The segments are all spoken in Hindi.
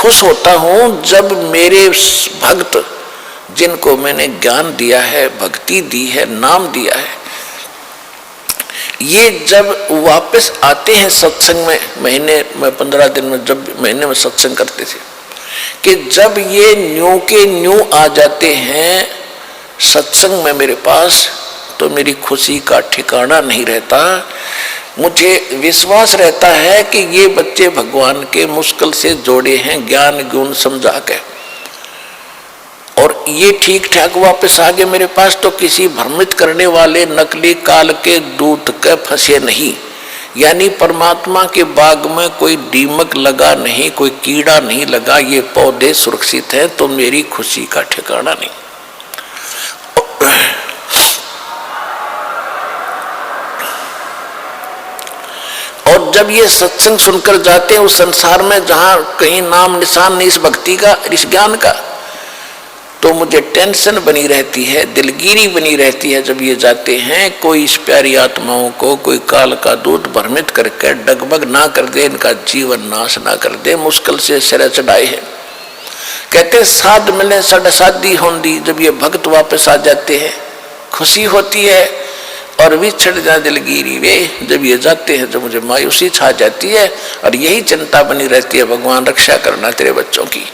खुश होता हूं जब मेरे भक्त, जिनको मैंने ज्ञान दिया है, भक्ति दी है, नाम दिया है, ये जब वापस आते हैं सत्संग में, महीने में 15 दिन में, जब महीने में सत्संग करते थे, कि जब ये न्यू के न्यू आ जाते हैं सत्संग में मेरे पास, तो मेरी खुशी का ठिकाना नहीं रहता। मुझे विश्वास रहता है कि ये बच्चे भगवान के मुश्किल से जोड़े हैं ज्ञान गुण समझा के, और ये ठीक ठाक वापस आ गए मेरे पास, तो किसी भ्रमित करने वाले नकली काल के दूत के फंसे नहीं। यानी परमात्मा के बाग में कोई दीमक लगा नहीं, कोई कीड़ा नहीं लगा, ये पौधे सुरक्षित हैं, तो मेरी खुशी का ठिकाना नहीं। और जब ये सत्संग सुनकर जाते हैं उस संसार में जहां कहीं नाम निशान नहीं इस भक्ति का, इस ज्ञान का, तो मुझे टेंशन बनी रहती है, दिलगिरी बनी रहती है। जब ये जाते हैं, कोई इस प्यारी आत्माओं को कोई काल का दूत भ्रमित करके डगमग ना कर दे, इनका जीवन नाश ना कर दे, मुश्किल से सिर चढ़ाए हैं। कहते साध मिले सड़ शादी होंदी, जब ये भक्त वापस आ जाते हैं खुशी होती है, और विछड़ जा दिलगिरी वे, जब ये जाते हैं तो मुझे मायूसी छा जाती है, और यही चिंता बनी रहती है, भगवान रक्षा करना तेरे बच्चों की,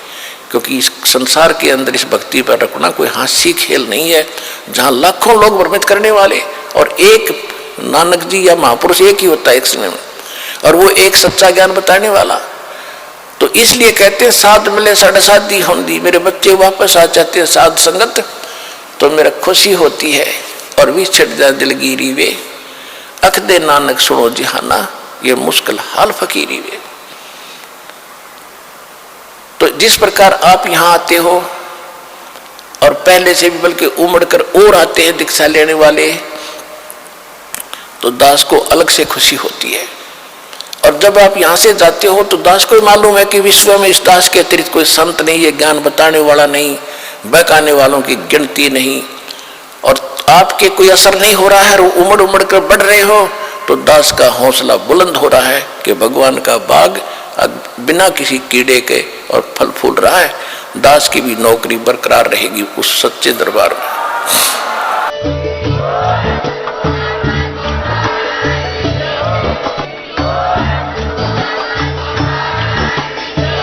क्योंकि इस संसार के अंदर इस भक्ति पर रखना कोई हास्य खेल नहीं है, जहां लाखों लोग भ्रमित करने वाले, और एक नानक जी या महापुरुष एक ही होता है एक समय में, और वो एक सच्चा ज्ञान बताने वाला। तो इसलिए कहते हैं साध मिले सड़ शादी होंदी, मेरे बच्चे वापस आ जाते हैं साध संगत, तो मेरा खुशी होती है, और विछड़ जा दिलगिरी वे, अख दे नानक सुनो जिहाना, ये मुश्किल हाल फकीरी वे। तो जिस प्रकार आप यहाँ आते हो, और पहले से भी बल्कि उमड़ कर और आते हैं दीक्षा लेने वाले, तो दास को अलग से खुशी होती है। और जब आप यहाँ से जाते हो तो दास को मालूम है कि विश्व में इस दास के अतिरिक्त कोई संत नहीं, ये ज्ञान बताने वाला नहीं, बहकाने वालों की गिनती नहीं, और आपके कोई असर नहीं हो रहा है, उमड़ उमड़ कर बढ़ रहे हो, तो दास का हौसला बुलंद हो रहा है कि भगवान का बाग बिना किसी कीड़े के और फल फूल रहा है, दास की भी नौकरी बरकरार रहेगी उस सच्चे दरबार में।